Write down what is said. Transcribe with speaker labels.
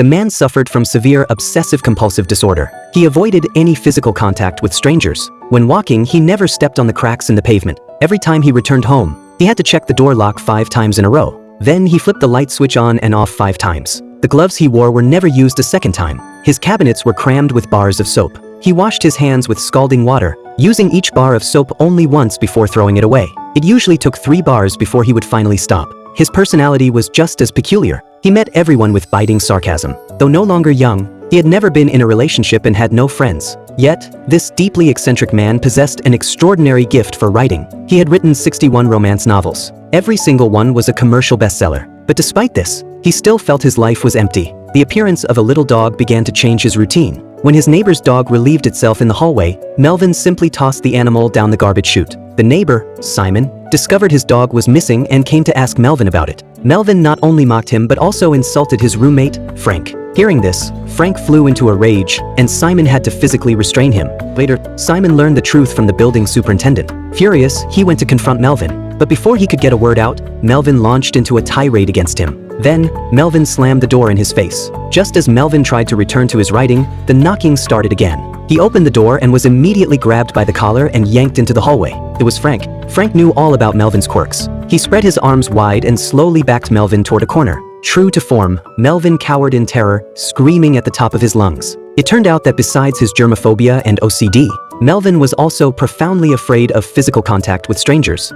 Speaker 1: The man suffered from severe obsessive-compulsive disorder. He avoided any physical contact with strangers. When walking, he never stepped on the cracks in the pavement. Every time he returned home, he had to check the door lock 5 times in a row. Then he flipped the light switch on and off 5 times. The gloves he wore were never used a second time. His cabinets were crammed with bars of soap. He washed his hands with scalding water, using each bar of soap only once before throwing it away. It usually took 3 bars before he would finally stop. His personality was just as peculiar. He met everyone with biting sarcasm. Though no longer young, he had never been in a relationship and had no friends. Yet, this deeply eccentric man possessed an extraordinary gift for writing. He had written 61 romance novels. Every single one was a commercial bestseller. But despite this, he still felt his life was empty. The appearance of a little dog began to change his routine. When his neighbor's dog relieved itself in the hallway, Melvin simply tossed the animal down the garbage chute. The neighbor, Simon, discovered his dog was missing and came to ask Melvin about it. Melvin not only mocked him but also insulted his roommate, Frank. Hearing this, Frank flew into a rage, and Simon had to physically restrain him. Later, Simon learned the truth from the building superintendent. Furious, he went to confront Melvin. But before he could get a word out, Melvin launched into a tirade against him. Then, Melvin slammed the door in his face. Just as Melvin tried to return to his writing, the knocking started again. He opened the door and was immediately grabbed by the collar and yanked into the hallway. It was Frank. Frank knew all about Melvin's quirks. He spread his arms wide and slowly backed Melvin toward a corner. True to form, Melvin cowered in terror, screaming at the top of his lungs. It turned out that besides his germophobia and OCD, Melvin was also profoundly afraid of physical contact with strangers.